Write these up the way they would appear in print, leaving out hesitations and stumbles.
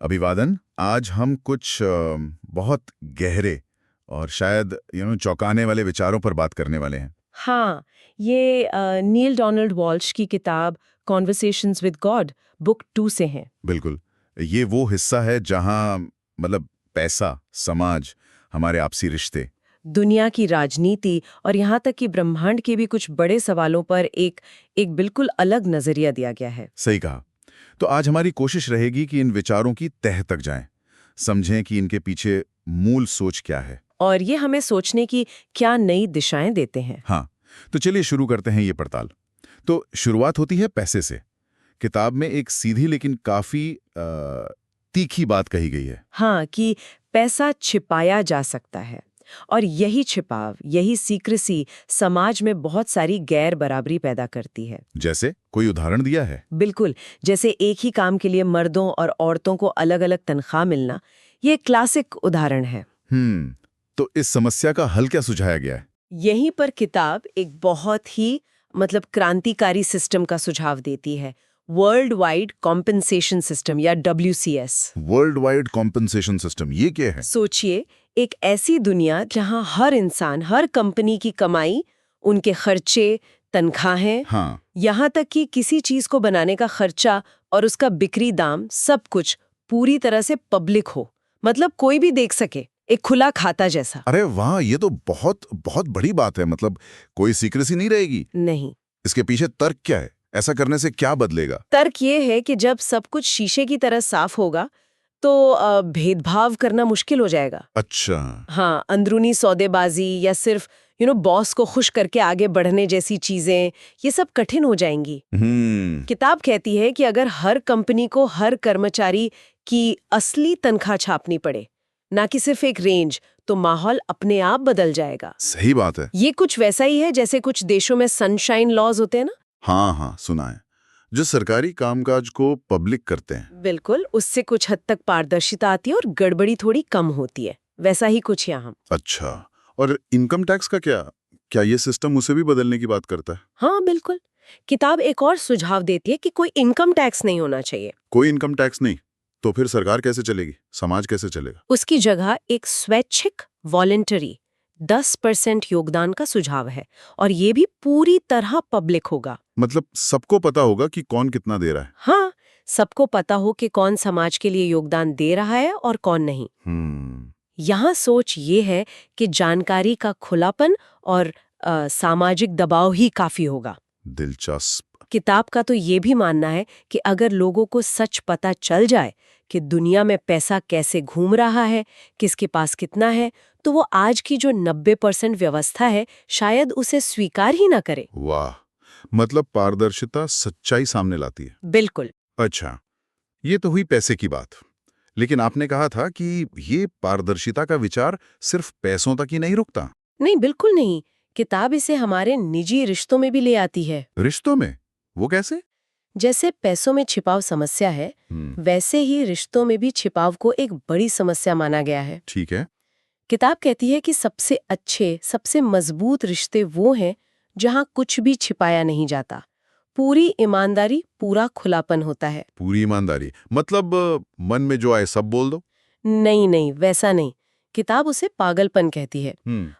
अभिवादन। आज हम कुछ बहुत गहरे और शायद चौंकाने वाले विचारों पर बात करने वाले हैं। हाँ, ये नील डोनाल्ड वॉल्श की किताब कॉन्वर्सेशंस विद गॉड बुक 2 से हैं। बिल्कुल, ये वो हिस्सा है जहां मतलब पैसा, समाज, हमारे आपसी रिश्ते। दुनिया की राजनीति और यहाँ तक कि ब्रह्मांड के भी कुछ बड़े सवालों पर एक एक बिल्कुल अलग नजरिया दिया गया है। सही कहा। तो आज हमारी कोशिश रहेगी कि इन विचारों की तह तक जाएं, समझें कि इनके पीछे मूल सोच क्या है। और ये हमें सोचने की क्या नई दिशाएं देते हैं। हाँ, तो चलिए शुरू करते हैं ये पड़ताल। तो शुरुआत होती है पैसे से। किताब में एक सीधी लेकिन काफी तीखी बात कही गई है। हाँ, कि पैसा छिपाया जा सकता है और यही छिपाव, यही सीक्रेसी समाज में बहुत सारी गैर बराबरी पैदा करती है। जैसे कोई उदाहरण दिया है? बिल्कुल, जैसे एक ही काम के लिए मर्दों और औरतों को अलग-अलग तनख्वाह मिलना, ये क्लासिक उदाहरण है। तो इस समस्या का हल क्या सुझाया गया है? यहीं पर किताब एक बहुत ही क्रांतिकारी सिस्टम का सुझाव देती है, वर्ल्ड वाइड कॉम्पेंसेशन सिस्टम या WCS। World wide compensation system, ये क्या है? सोचिए, एक ऐसी दुनिया जहां हर इंसान, हर कंपनी की कमाई, उनके खर्चे, तनख्वाहें, हाँ, यहाँ तक कि किसी चीज को बनाने का खर्चा और उसका बिक्री दाम, सब कुछ पूरी तरह से पब्लिक हो, मतलब कोई भी देख सके, एक खुला खाता जैसा। अरे वाह, ये तो बहुत बहुत बड़ी बात है। मतलब कोई सीक्रेसी नहीं रहेगी। नहीं, इसके पीछे तर्क क्या है? ऐसा करने से क्या बदलेगा? तर्क ये है कि जब सब कुछ शीशे की तरह साफ होगा तो भेदभाव करना मुश्किल हो जाएगा। अच्छा। हाँ, अंदरूनी सौदेबाजी या सिर्फ बॉस को खुश करके आगे बढ़ने जैसी चीजें, ये सब कठिन हो जाएंगी। किताब कहती है कि अगर हर कंपनी को हर कर्मचारी की असली तनख्वाह छापनी पड़े, ना कि सिर्फ एक रेंज, तो माहौल अपने आप बदल जाएगा। सही बात है। ये कुछ वैसा ही है जैसे कुछ देशों में सनशाइन लॉज होते हैं ना। हाँ हाँ, सुना है। जो सरकारी कामकाज को पब्लिक करते हैं। बिल्कुल, उससे कुछ हद तक पारदर्शिता आती है और गड़बड़ी थोड़ी कम होती है। वैसा ही कुछ यहाँ। अच्छा, और इनकम टैक्स का क्या? क्या ये सिस्टम उसे भी बदलने की बात करता है? हाँ, बिल्कुल। किताब एक और सुझाव देती है कि कोई इनकम टैक्स नहीं होना चाहिए। कोई इनकम टैक्स नहीं? तो फिर सरकार कैसे चलेगी? समाज कैसे चलेगा? उसकी जगह एक स्वैच्छिक वॉलंटरी 10% योगदान का सुझाव है और ये भी पूरी तरह पब्लिक होगा। मतलब सबको पता होगा कि कौन कितना दे रहा है। हाँ, सबको पता हो कि कौन समाज के लिए योगदान दे रहा है और कौन नहीं। यहाँ सोच ये है कि जानकारी का खुलापन और सामाजिक दबाव ही काफी होगा। दिलचस्प। किताब का तो ये भी मानना है कि अगर लोगों को सच पता चल जाए कि दुनिया में पैसा कैसे घूम रहा है, किसके पास कितना है, तो वो आज की जो 90% व्यवस्था है, शायद उसे स्वीकार ही ना करे। वाह, मतलब पारदर्शिता सच्चाई सामने लाती है। बिल्कुल। अच्छा, ये तो हुई पैसे की बात। लेकिन आपने कहा था कि ये पारदर्शिता का विचार सिर्फ पैसों तक ही नहीं रुकता। नहीं, बिल्कुल नहीं। किताब इसे हमारे निजी रिश्तों में भी ले आती है। रिश्तों में? वो कैसे? जैसे पैसों में छिपाव समस्या है, वैसे ही रिश्तों में भी छिपाव को एक बड़ी समस्या माना गया है। ठीक है। किताब कहती है कि सबसे अच्छे, सबसे मजबूत रिश्ते वो हैं जहां कुछ भी छिपाया नहीं जाता, पूरी ईमानदारी, पूरा खुलापन होता है। पूरी ईमानदारी मतलब मन में जो आए सब बोल दो? नहीं नहीं, वैसा नहीं। किताब उसे पागलपन कहती है।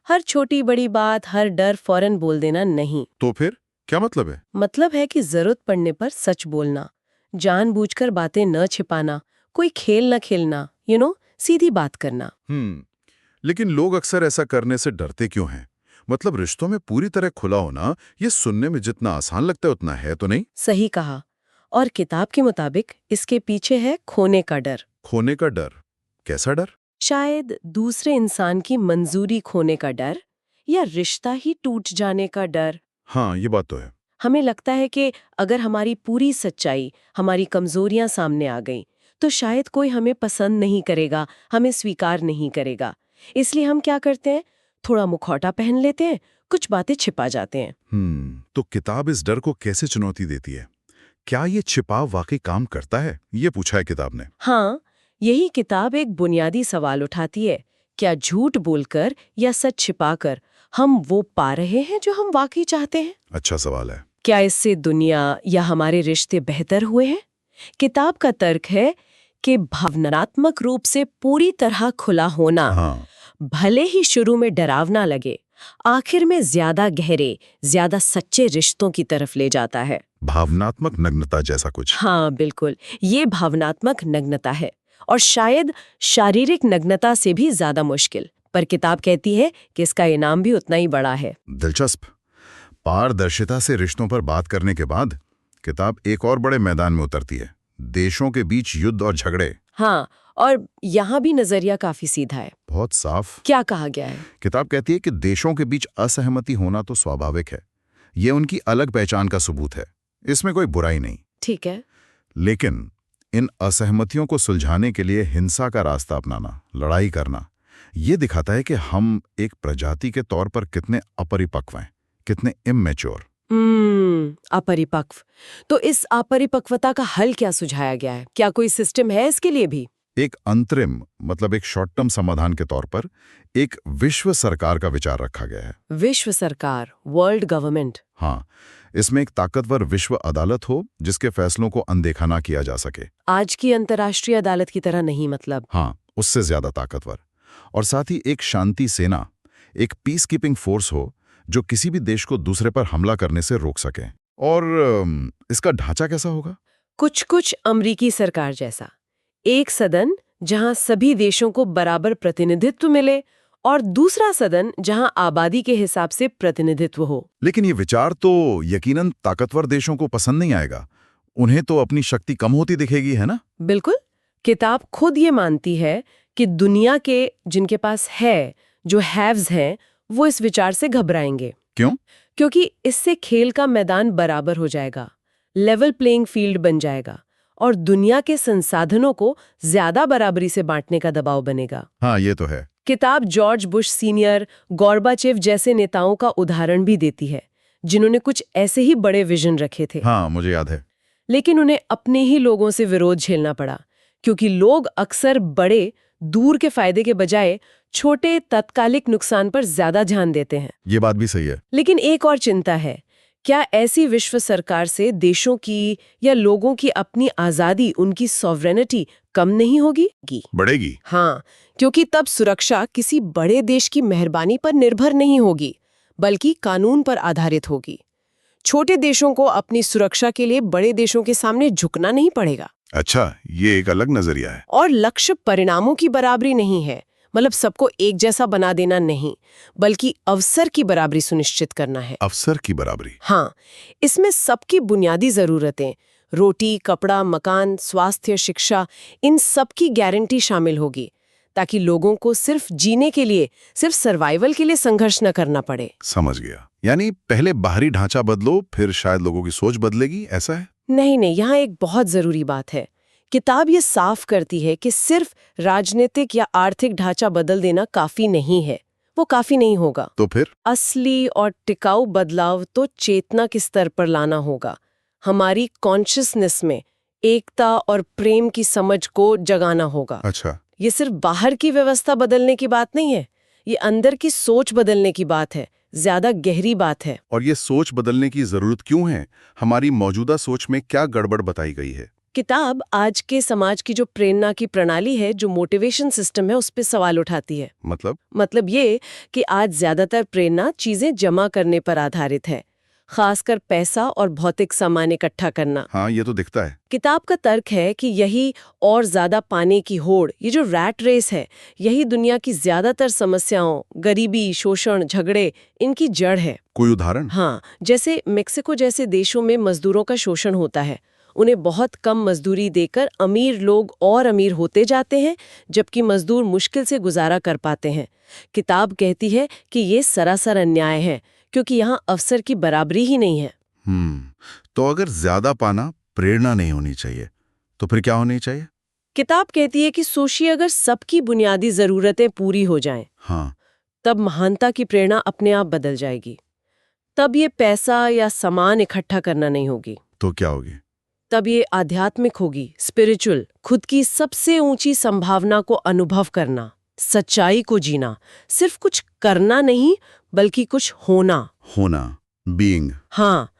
हर छोटी बड़ी बात, हर डर फौरन बोल देना नहीं। तो फिर क्या मतलब है? मतलब है कि जरूरत पड़ने पर सच बोलना, जानबूझकर बातें न छिपाना, कोई खेल न खेलना, सीधी बात करना। लेकिन लोग अक्सर ऐसा करने से डरते क्यों हैं? मतलब रिश्तों में पूरी तरह खुला होना ये सुनने में जितना आसान लगता है उतना है तो नहीं? सही कहा। और किताब के मुताबिक इसके पीछे है खोने का डर। खोने का डर? कैसा डर? शायद दूसरे इंसान की मंजूरी खोने का डर या रिश्ता ही टूट जाने का डर। हाँ, ये बात तो है। हमें लगता है कि अगर हमारी पूरी सच्चाई, हमारी कमजोरियां सामने आ गईं, तो शायद कोई हमें पसंद नहीं करेगा, हमें स्वीकार नहीं करेगा। इसलिए हम क्या करते हैं? थोड़ा मुखौटा पहन लेते हैं, कुछ बातें छिपा जाते हैं। तो किताब इस डर को कैसे चुनौती देती है? क्या ये छिपाव वाकई काम करता है? ये पूछा है किताब ने। हाँ, यही किताब एक बुनियादी सवाल उठाती है। क्या झूठ बोलकर या सच छिपाकर हम वो पा रहे हैं जो हम वाकई चाहते हैं? अच्छा सवाल है। क्या इससे दुनिया या हमारे रिश्ते बेहतर हुए हैं? किताब का तर्क है कि भावनात्मक रूप से पूरी तरह खुला होना हाँ, भले ही शुरू में डरावना लगे, आखिर में ज्यादा गहरे, ज्यादा सच्चे रिश्तों की तरफ ले जाता है। भावनात्मक नग्नता जैसा कुछ। हाँ बिल्कुल, ये भावनात्मक नग्नता है और शायद शारीरिक नग्नता से भी ज्यादा मुश्किल, पर किताब कहती है कि इसका इनाम भी उतना ही बड़ा है। दिलचस्प। पारदर्शिता से रिश्तों पर बात करने के बाद किताब एक और बड़े मैदान में उतरती है, देशों के बीच युद्ध और झगड़े। हाँ, और यहाँ भी नजरिया काफी सीधा है। बहुत साफ। क्या कहा गया है? किताब कहती है कि देशों के बीच असहमति होना तो स्वाभाविक है, ये उनकी अलग पहचान का सबूत है, इसमें कोई बुराई नहीं। ठीक है। लेकिन इन असहमतियों को सुलझाने के लिए हिंसा का रास्ता अपनाना, लड़ाई करना, ये दिखाता है कि हम एक प्रजाति के तौर पर कितने अपरिपक्व हैं, कितने इमैच्योर। अपरिपक्व। तो इस अपरिपक्वता का हल क्या सुझाया गया है? क्या कोई सिस्टम है इसके लिए भी? एक अंतरिम, मतलब एक शॉर्ट टर्म समाधान के तौर पर एक विश्व सरकार का विचार रखा गया है। विश्व सरकार, वर्ल्ड गवर्नमेंट। हाँ, इसमें एक ताकतवर विश्व अदालत हो जिसके फैसलों को अनदेखा ना किया जा सके। आज की अंतर्राष्ट्रीय अदालत की तरह नहीं, मतलब? हाँ, उससे ज्यादा ताकतवर। और साथ ही एक शांति सेना, एक पीस कीपिंग फोर्स हो जो किसी भी देश को दूसरे पर हमला करने से रोक सके। और इसका ढांचा कैसा होगा? कुछ अमरीकी सरकार जैसा। एक सदन जहां सभी देशों को बराबर प्रतिनिधित्व मिले और दूसरा सदन जहां आबादी के हिसाब से प्रतिनिधित्व हो। लेकिन ये विचार तो यकीनन ताकतवर देशों को पसंद नहीं आएगा। उन्हें तो अपनी शक्ति कम होती दिखेगी, है ना? बिल्कुल। किताब खुद ये मानती है कि दुनिया के जिनके पास है, जो हैव्स हैं, वो इस विचार से घबराएंगे। क्यों? क्योंकि इससे खेल का मैदान बराबर हो जाएगा, लेवल प्लेइंग फील्ड बन जाएगा और दुनिया के संसाधनों को ज्यादा बराबरी से बांटने का दबाव बनेगा। हाँ, ये तो है। किताब जॉर्ज बुश सीनियर, गोर्बाचेव जैसे नेताओं का उदाहरण भी देती है, जिन्होंने कुछ ऐसे ही बड़े विजन रखे थे। हाँ, मुझे याद है। लेकिन उन्हें अपने ही लोगों से विरोध झेलना पड़ा, क्योंकि लोग अक्सर बड़े, दूर के फायदे के बजाय छोटे तत्कालिक नुकसान पर ज्यादा ध्यान देते हैं। ये बात भी सही है। लेकिन एक और चिंता है, क्या ऐसी विश्व सरकार से देशों की या लोगों की अपनी आजादी, उनकी सॉवरेनिटी कम नहीं होगी? बढ़ेगी। हाँ, क्योंकि तब सुरक्षा किसी बड़े देश की मेहरबानी पर निर्भर नहीं होगी, बल्कि कानून पर आधारित होगी। छोटे देशों को अपनी सुरक्षा के लिए बड़े देशों के सामने झुकना नहीं पड़ेगा। अच्छा, ये एक अलग नजरिया है। और लक्ष्य परिणामों की बराबरी नहीं है, मतलब सबको एक जैसा बना देना नहीं, बल्कि अवसर की बराबरी सुनिश्चित करना है। अवसर की बराबरी। हाँ, इसमें सबकी बुनियादी जरूरतें, रोटी, कपड़ा, मकान, स्वास्थ्य, शिक्षा, इन सब की गारंटी शामिल होगी, ताकि लोगों को सिर्फ जीने के लिए, सिर्फ सर्वाइवल के लिए संघर्ष न करना पड़े। समझ गया। यानी पहले बाहरी ढांचा बदलो, फिर शायद लोगों की सोच बदलेगी, ऐसा है? नहीं, यहाँ एक बहुत जरूरी बात है। किताब ये साफ करती है कि सिर्फ राजनीतिक या आर्थिक ढांचा बदल देना काफी नहीं है, वो काफी नहीं होगा। तो फिर? असली और टिकाऊ बदलाव तो चेतना के स्तर पर लाना होगा, हमारी कॉन्शियसनेस में एकता और प्रेम की समझ को जगाना होगा। अच्छा। ये सिर्फ बाहर की व्यवस्था बदलने की बात नहीं है, ये अंदर की सोच बदलने की बात है, ज्यादा गहरी बात है। और ये सोच बदलने की जरूरत क्यों है? हमारी मौजूदा सोच में क्या गड़बड़ बताई गई है? किताब आज के समाज की जो प्रेरणा की प्रणाली है, जो मोटिवेशन सिस्टम है, उस पे सवाल उठाती है। मतलब ये कि आज ज्यादातर प्रेरणा चीजें जमा करने पर आधारित है, खासकर पैसा और भौतिक सामान इकट्ठा करना। हाँ, ये तो दिखता है। किताब का तर्क है कि यही और ज्यादा पाने की होड़, ये जो रैट रेस है, यही दुनिया की ज्यादातर समस्याओं, गरीबी, शोषण, झगड़े, इनकी जड़ है। कोई उदाहरण? हाँ, जैसे मेक्सिको जैसे देशों में मजदूरों का शोषण होता है। उन्हें बहुत कम मजदूरी देकर अमीर लोग और अमीर होते जाते हैं, जबकि मजदूर मुश्किल से गुजारा कर पाते हैं। किताब कहती है कि ये सरासर अन्याय है, क्योंकि यहाँ अवसर की बराबरी ही नहीं है। तो अगर ज्यादा पाना प्रेरणा नहीं होनी चाहिए, तो फिर क्या होनी चाहिए? किताब कहती है कि सोचिए, अगर सबकी बुनियादी जरूरतें पूरी हो जाएं, हाँ, तब महानता की प्रेरणा अपने आप बदल जाएगी। तब ये पैसा या सामान इकट्ठा करना नहीं होगी। तो क्या होगी? तब ये आध्यात्मिक होगी, स्पिरिचुअल, खुद की सबसे ऊंची संभावना को अनुभव करना, सच्चाई को जीना, सिर्फ कुछ करना नहीं, बल्कि कुछ होना, बीइंग। हाँ,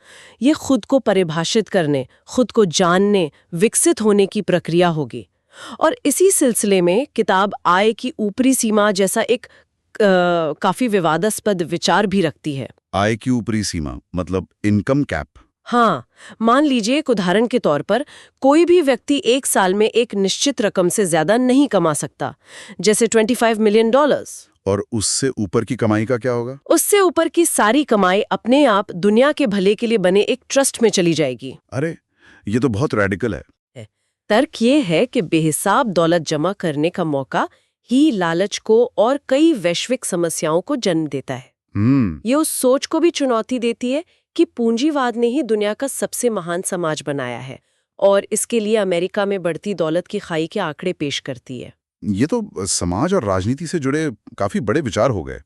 ये खुद को परिभाषित करने, खुद को जानने, विकसित होने की प्रक्रिया होगी। और इसी सिलसिले में किताब आय की ऊपरी सीमा जैसा एक काफी विवादास्पद विचार भी रखती है। आय की ऊपरी सीमा मतलब इनकम कैप? हाँ, मान लीजिए एक उदाहरण के तौर पर कोई भी व्यक्ति एक साल में एक निश्चित रकम से ज्यादा नहीं कमा सकता, जैसे $25 मिलियन। और उससे ऊपर की कमाई का क्या होगा? उससे ऊपर की सारी कमाई अपने आप दुनिया के भले के लिए बने एक ट्रस्ट में चली जाएगी। अरे, ये तो बहुत रेडिकल है। तर्क ये है कि बेहिसाब दौलत जमा करने का मौका ही लालच को और कई वैश्विक समस्याओं को जन्म देता है। ये उस सोच को भी चुनौती देती है कि पूंजीवाद ने ही दुनिया का सबसे महान समाज बनाया है, और इसके लिए अमेरिका में बढ़ती दौलत की खाई के आंकड़े पेश करती है। ये तो समाज और राजनीति से जुड़े काफी बड़े विचार हो गए।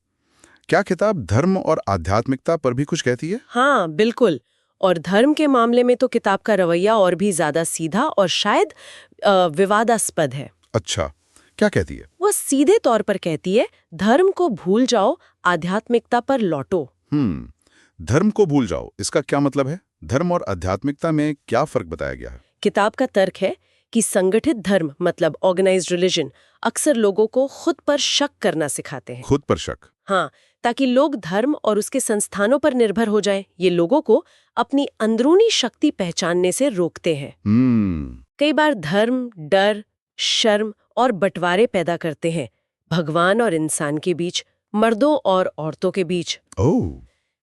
क्या किताब धर्म और आध्यात्मिकता पर भी कुछ कहती है? हाँ, बिल्कुल। और धर्म के मामले में तो किताब का रवैया और भी ज्यादा सीधा और शायद विवादास्पद है। अच्छा, क्या कहती है? वो सीधे तौर पर कहती है, धर्म को भूल जाओ, आध्यात्मिकता पर लौटो। धर्म को भूल जाओ, इसका क्या मतलब है? धर्म और आध्यात्मिकता में क्या फर्क बताया गया है? किताब का तर्क है कि संगठित धर्म मतलब ऑर्गेनाइज्ड रिलीजन अक्सर लोगों को खुद पर शक करना सिखाते हैं। खुद पर शक? हाँ, ताकि लोग धर्म और उसके संस्थानों पर निर्भर हो जाएं। ये लोगों को अपनी अंदरूनी शक्ति पहचानने से रोकते हैं। कई बार धर्म डर, शर्म और बंटवारे पैदा करते हैं, भगवान और इंसान के बीच, मर्दों और औरतों के बीच।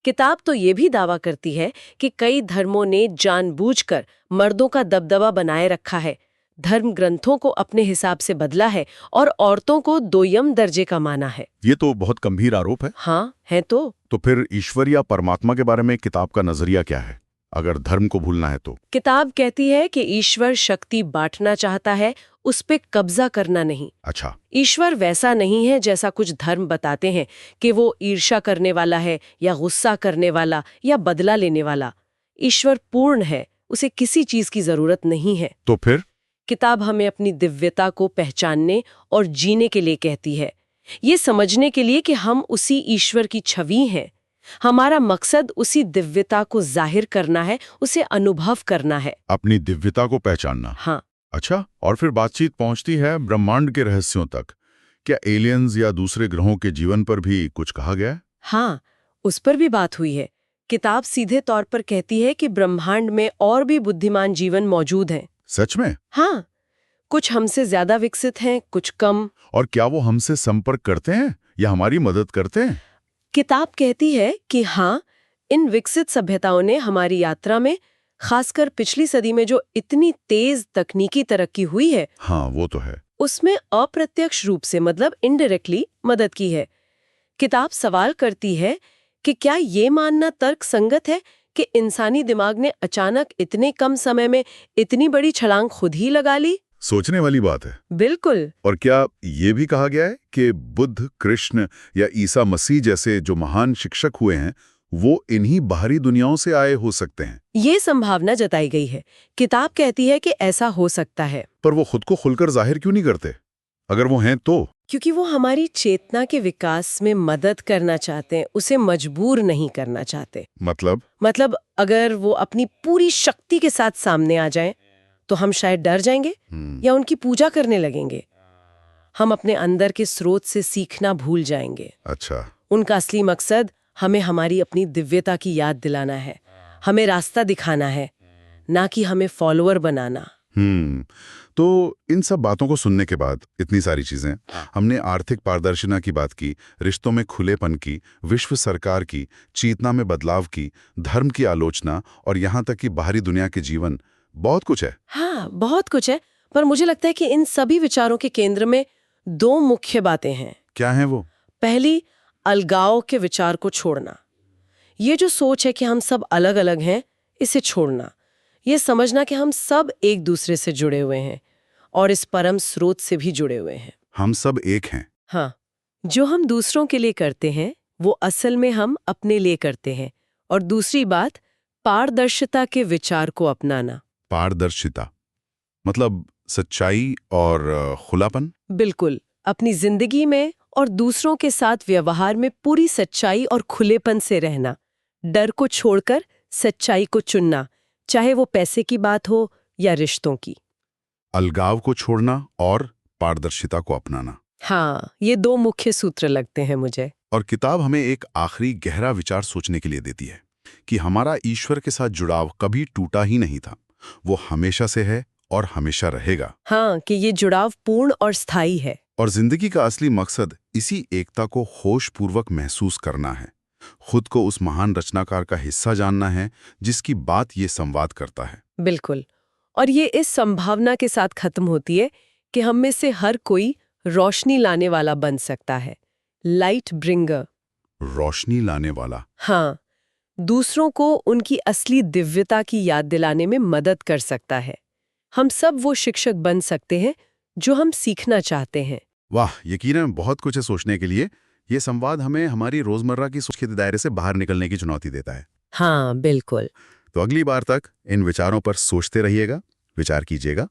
किताब तो ये भी दावा करती है कि कई धर्मों ने जानबूझकर मर्दों का दबदबा बनाए रखा है, धर्म ग्रंथों को अपने हिसाब से बदला है और औरतों को दोयम दर्जे का माना है। ये तो बहुत गंभीर आरोप है। हाँ, है तो फिर ईश्वर या परमात्मा के बारे में किताब का नजरिया क्या है, अगर धर्म को भूलना है तो? किताब कहती है कि ईश्वर शक्ति बांटना चाहता है, उस पे कब्जा करना नहीं। अच्छा। ईश्वर वैसा नहीं है जैसा कुछ धर्म बताते हैं कि वो ईर्ष्या करने वाला है या गुस्सा करने वाला या बदला लेने वाला। ईश्वर पूर्ण है, उसे किसी चीज की जरूरत नहीं है। तो फिर किताब हमें अपनी दिव्यता को पहचानने और जीने के लिए कहती है, ये समझने के लिए कि हम उसी ईश्वर की छवि हैं। हमारा मकसद उसी दिव्यता को जाहिर करना है, उसे अनुभव करना है। अपनी दिव्यता को पहचानना? हाँ। अच्छा, और फिर बातचीत पहुंचती है ब्रह्मांड के रहस्यों तक। क्या एलियंस या दूसरे ग्रहों के जीवन पर भी कुछ कहा गया है? हाँ, उस पर भी बात हुई है। किताब सीधे तौर पर कहती है कि ब्रह्मांड में और भी बुद्धिमान जीवन मौजूद हैं। सच में? हाँ, कुछ हमसे ज्यादा विकसित हैं, कुछ कम। और क्या वो हमसे संपर्क करते हैं या हमारी मदद करते हैं? किताब कहती है कि हाँ, इन विकसित सभ्यताओं ने हमारी यात्रा में, खासकर पिछली सदी में जो इतनी तेज तकनीकी तरक्की हुई है, हाँ वो तो है, उसमें अप्रत्यक्ष रूप से मतलब इनडायरेक्टली मदद की है। किताब सवाल करती है कि क्या ये मानना तर्क संगत है कि इंसानी दिमाग ने अचानक इतने कम समय में इतनी बड़ी छलांग खुद ही लगा ली? सोचने वाली बात है। बिल्कुल। और क्या ये भी कहा गया है कि बुद्ध, कृष्ण या ईसा मसीह जैसे जो महान शिक्षक हुए हैं वो इन्हीं बाहरी दुनियाओं से आए हो सकते हैं? ये संभावना जताई गई है। किताब कहती है कि ऐसा हो सकता है। पर वो खुद को खुलकर जाहिर क्यों नहीं करते, अगर वो हैं तो? क्योंकि वो हमारी चेतना के विकास में मदद करना चाहते हैं, उसे मजबूर नहीं करना चाहते। मतलब अगर वो अपनी पूरी शक्ति के साथ सामने आ जाएं, तो हम शायद डर जाएंगे या उनकी पूजा करने लगेंगे। हम अपने अंदर के स्रोत से सीखना भूल जाएंगे। अच्छा। उनका असली मकसद हमें हमारी अपनी दिव्यता की याद दिलाना है, हमें रास्ता दिखाना है, ना कि हमें फॉलोअर बनाना। तो इन सब बातों को सुनने के बाद, इतनी सारी चीजें, हमने आर्थिक पारदर्शिता की बात की, रिश्तों में खुलेपन की, विश्व सरकार की, चेतना में बदलाव की, धर्म की आलोचना और यहाँ तक कि बाहरी दुनिया के जीवन, बहुत कुछ है। हाँ, बहुत कुछ है, पर मुझे लगता है कि इन सभी विचारों के केंद्र में दो मुख्य बातें हैं। क्या हैं वो? पहली, अलगाव के विचार को छोड़ना। ये जो सोच है कि हम सब अलग अलग हैं, इसे छोड़ना। ये समझना कि हम सब एक दूसरे से जुड़े हुए हैं और इस परम स्रोत से भी जुड़े हुए हैं। हम सब एक हैं। हाँ, जो हम दूसरों के लिए करते हैं वो असल में हम अपने लिए करते हैं। और दूसरी बात, पारदर्शिता के विचार को अपनाना। पारदर्शिता मतलब सच्चाई और खुलापन? बिल्कुल। अपनी जिंदगी में और दूसरों के साथ व्यवहार में पूरी सच्चाई और खुलेपन से रहना। डर को छोड़कर सच्चाई को चुनना, चाहे वो पैसे की बात हो या रिश्तों की। अलगाव को छोड़ना और पारदर्शिता को अपनाना। हाँ, ये 2 मुख्य सूत्र लगते हैं मुझे। और किताब हमें एक आखिरी गहरा विचार सोचने के लिए देती है कि हमारा ईश्वर के साथ जुड़ाव कभी टूटा ही नहीं था, वो हमेशा से है और हमेशा रहेगा। हाँ, कि ये जुड़ाव पूर्ण और स्थायी है। और जिंदगी का असली मकसद इसी एकता को होशपूर्वक महसूस करना है, खुद को उस महान रचनाकार का हिस्सा जानना है जिसकी बात ये संवाद करता है। बिल्कुल। और ये इस संभावना के साथ खत्म होती है कि हम में से हर कोई रोशनी लाने वाला बन सकता है, लाइट ब्रिंगर। रोशनी लाने वाला। हाँ, दूसरों को उनकी असली दिव्यता की याद दिलाने में मदद कर सकता है। हम सब वो शिक्षक बन सकते हैं जो हम सीखना चाहते हैं। वाह, यकीनन बहुत कुछ है सोचने के लिए। ये संवाद हमें हमारी रोजमर्रा की सोच के दायरे से बाहर निकलने की चुनौती देता है। हाँ, बिल्कुल। तो अगली बार तक इन विचारों पर सोचते रहिएगा, विचार कीजिएगा